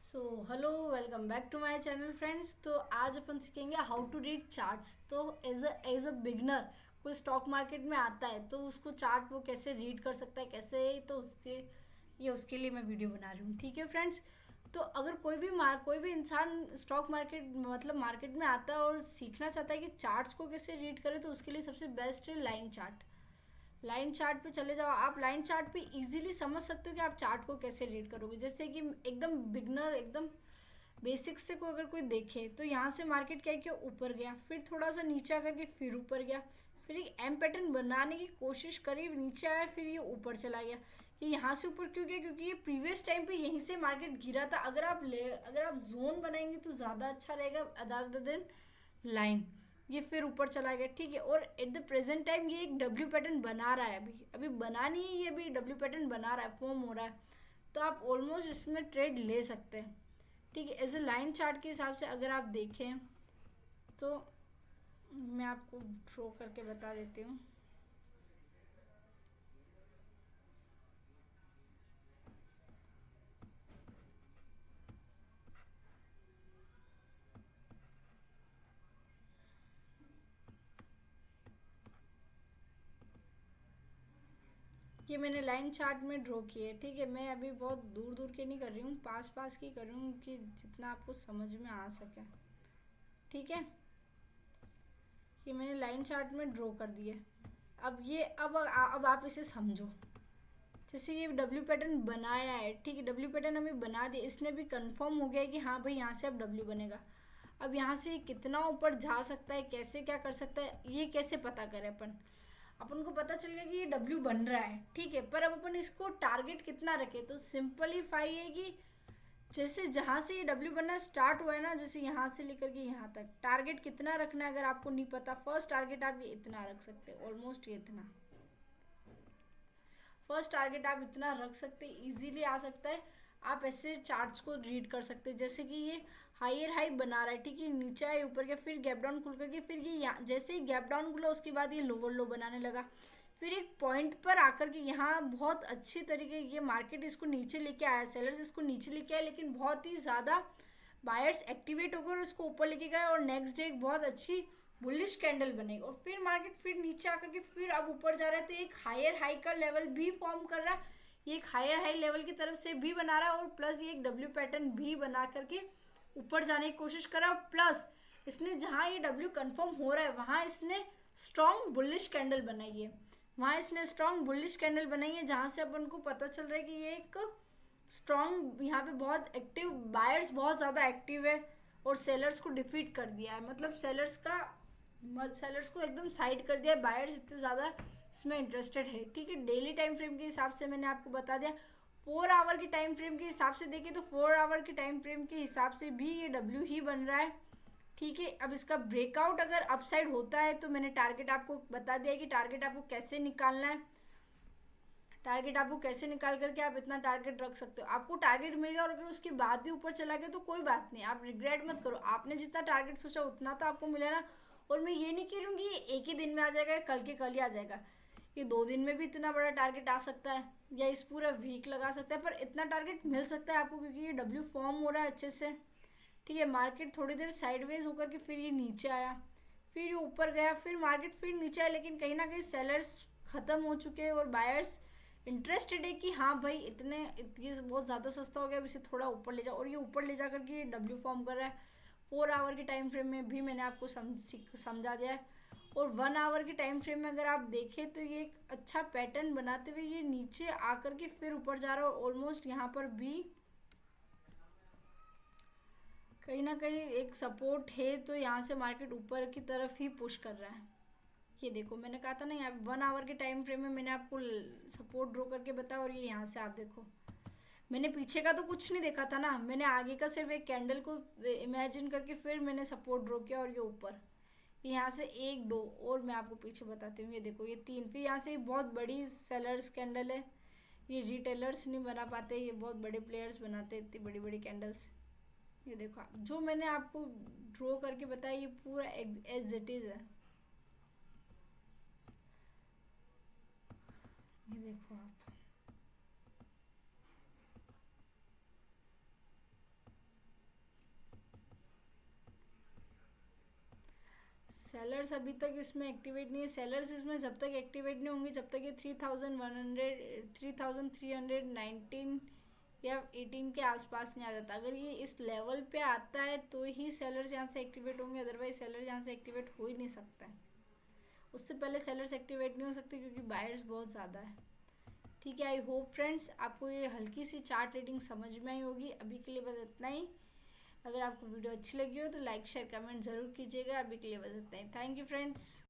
So hello, welcome back to my channel friends. तो आज अपन सीखेंगे हाउ टू रीड चार्ट्स। तो एज अ बिगनर कोई स्टॉक मार्केट में आता है तो उसको चार्ट वो कैसे रीड कर सकता है, कैसे, तो उसके लिए मैं वीडियो बना रही हूँ। ठीक है फ्रेंड्स। तो अगर कोई भी इंसान स्टॉक मार्केट मतलब मार्केट में आता है और सीखना चाहता है कि चार्ट्स को कैसे रीड करे, तो उसके लिए सबसे बेस्ट है लाइन चार्ट। लाइन चार्ट पे चले जाओ। आप लाइन चार्ट पे इजीली समझ सकते हो कि आप चार्ट को कैसे रीड करोगे। जैसे कि एकदम बिगनर, एकदम बेसिक से को अगर कोई देखे तो यहाँ से मार्केट क्या किया, ऊपर गया, फिर थोड़ा सा नीचे आकर के फिर ऊपर गया, फिर एक एम पैटर्न बनाने की कोशिश करी, नीचे आया, फिर ये ऊपर चला गया। ये यहाँ से ऊपर क्यों गया? क्योंकि ये प्रीवियस टाइम पे यहीं से मार्केट गिरा था। अगर आप जोन बनाएंगे तो ज़्यादा अच्छा रहेगा अदर देन लाइन। ये फिर ऊपर चला गया, ठीक है। और एट द प्रेजेंट टाइम ये एक डब्ल्यू पैटर्न बना रहा है। अभी अभी बना नहीं है, ये अभी डब्ल्यू पैटर्न बना रहा है, फॉर्म हो रहा है। तो आप ऑलमोस्ट इसमें ट्रेड ले सकते हैं, ठीक है। एज ए लाइन चार्ट के हिसाब से अगर आप देखें तो मैं आपको ड्रॉ करके बता देती हूँ। ये मैंने लाइन चार्ट में ड्रॉ किए है, ठीक है। मैं अभी बहुत दूर दूर के नहीं कर रही हूँ, पास पास की कर रही हूँ कि जितना आपको समझ में आ सके, ठीक है। ये मैंने लाइन चार्ट में ड्रॉ कर दिया। अब आप इसे समझो। जैसे ये डब्ल्यू पैटर्न बनाया है, ठीक है, डब्ल्यू पैटर्न हमें बना दिया, इसने भी कंफर्म हो गया है कि हाँ भाई यहाँ से अब डब्ल्यू बनेगा। अब यहाँ से कितना ऊपर जा सकता है, कैसे क्या कर सकता है, ये कैसे पता करें अपन? अपन को पता चल गया कि ये डब्ल्यू बन रहा है, ठीक है, पर अब अपन इसको टारगेट कितना रखें? तो सिंपलीफाई है कि जैसे जहाँ से ये डब्ल्यू बनना स्टार्ट हुआ है ना, जैसे यहाँ से लेकर के यहाँ तक टारगेट कितना रखना है, अगर आपको नहीं पता, फर्स्ट टारगेट आप ये इतना रख सकते हैं, ऑलमोस्ट ये इतना। फर्स्ट टारगेट आप इतना रख सकते, इजीली आ सकता है। आप ऐसे चार्ट्स को रीड कर सकते हैं। जैसे कि ये हायर हाई बना रहा है, ठीक है, नीचे आए, ऊपर गया, फिर गैप डाउन खुल करके, फिर ये जैसे ही गैप डाउन खुला उसके बाद ये लोअर लो बनाने लगा। फिर एक पॉइंट पर आकर के यहाँ बहुत अच्छी तरीके ये मार्केट इसको नीचे लेके आया, सेलर्स इसको नीचे लेके आए, लेकिन बहुत ही ज़्यादा बायर्स एक्टिवेट होकर उसको ऊपर लेके गए और नेक्स्ट डे एक बहुत अच्छी बुलिश कैंडल बनेगी। और फिर मार्केट फिर नीचे आकर के फिर अब ऊपर जा रहा है, तो एक हायर हाई का लेवल भी फॉर्म कर रहा है। ये एक हायर हाई लेवल की तरफ से भी बना रहा है, और प्लस ये एक डब्ल्यू पैटर्न भी बना करके ऊपर जाने की कोशिश कर रहा है। प्लस इसने जहाँ ये डब्ल्यू कंफर्म हो रहा है वहाँ इसने स्ट्रॉन्ग बुलिश कैंडल बनाई है। वहाँ इसने स्ट्रॉन्ग बुलिश कैंडल बनाई है, जहाँ से अपन को पता चल रहा है कि ये एक स्ट्रॉन्ग, यहाँ पे बहुत एक्टिव, बायर्स बहुत ज़्यादा एक्टिव है और सेलर्स को डिफीट कर दिया है। मतलब सेलर्स को एकदम साइड कर दिया है, बायर्स इतने ज़्यादा इसमें इंटरेस्टेड है, ठीक है। डेली टाइम फ्रेम के हिसाब से मैंने आपको बता दिया। 4 आवर के टाइम फ्रेम के हिसाब से देखें तो 4 आवर के टाइम फ्रेम के हिसाब से भी ये डब्ल्यू ही बन रहा है, ठीक है। अब इसका ब्रेकआउट अगर अपसाइड होता है तो मैंने टारगेट आपको बता दिया कि टारगेट आपको कैसे निकालना है। टारगेट आपको कैसे निकाल करके आप इतना टारगेट रख सकते हो। आपको टारगेट मिल गया और अगर उसके बाद भी ऊपर चला गया तो कोई बात नहीं, आप रिग्रेट मत करो। आपने जितना टारगेट सोचा उतना तो आपको मिला ना। और मैं ये नहीं कह रही हूँ कि एक ही दिन में आ जाएगा, कल के कल ही आ जाएगा। ये 2 दिन में भी इतना बड़ा टारगेट आ सकता है, या इस पूरा वीक लगा सकता है, पर इतना टारगेट मिल सकता है आपको, क्योंकि ये डब्ल्यू फॉर्म हो रहा है अच्छे से, ठीक है। मार्केट थोड़ी देर साइडवेज होकर के फिर ये नीचे आया, फिर ये ऊपर गया, फिर मार्केट फिर नीचे आया, लेकिन कहीं ना कहीं सेलर्स ख़त्म हो चुके हैं और बायर्स इंटरेस्टेड है कि हाँ भाई ये बहुत ज़्यादा सस्ता हो गया, अब इसे थोड़ा ऊपर ले जाओ। और ये ऊपर ले जा करके डब्ल्यू फॉर्म कर रहा है। 4 आवर के टाइम फ्रेम में भी मैंने आपको समझा दिया है। और 1 आवर के टाइम फ्रेम में अगर आप देखें तो ये एक अच्छा पैटर्न बनाते हुए ये नीचे आकर के फिर ऊपर जा रहा है, और ऑलमोस्ट यहाँ पर भी कहीं ना कहीं एक सपोर्ट है, तो यहाँ से मार्केट ऊपर की तरफ ही पुश कर रहा है। ये देखो, मैंने कहा था ना, यहाँ 1 आवर के टाइम फ्रेम में मैंने आपको सपोर्ट ड्रॉ करके बताया, और ये यहाँ से आप देखो, मैंने पीछे का तो कुछ नहीं देखा था ना, मैंने आगे का सिर्फ एक कैंडल को इमेजिन करके फिर मैंने सपोर्ट ड्रॉ किया, और ये ऊपर यहाँ से एक दो, और मैं आपको पीछे बताती हूँ। ये देखो, ये 3, फिर यहाँ से बहुत बड़ी सेलर्स कैंडल है। ये रिटेलर्स नहीं बना पाते, ये बहुत बड़े प्लेयर्स बनाते हैं इतनी बड़ी बड़ी कैंडल्स। ये देखो, जो मैंने आपको ड्रॉ करके बताया ये पूरा एज इट इज़ है। ये देखो आप, सेलर्स अभी तक इसमें एक्टिवेट नहीं है। सेलर्स इसमें जब तक एक्टिवेट नहीं होंगे जब तक ये 3319 या 18 के आसपास नहीं आ जाता। अगर ये इस लेवल पे आता है तो ही सेलर्स यहाँ से एक्टिवेट होंगे, अदरवाइज सेलर्स यहाँ से एक्टिवेट हो ही नहीं सकता है। उससे पहले सेलर्स एक्टिवेट नहीं हो सकते क्योंकि बायर्स बहुत ज़्यादा है। ठीक है, आई होप फ्रेंड्स आपको ये हल्की सी चार्ट रीडिंग समझ में आई होगी। अभी के लिए बस इतना ही। अगर आपको वीडियो अच्छी लगी हो तो लाइक शेयर कमेंट ज़रूर कीजिएगा। अभी के लिए बस इतना ही। Thank you friends.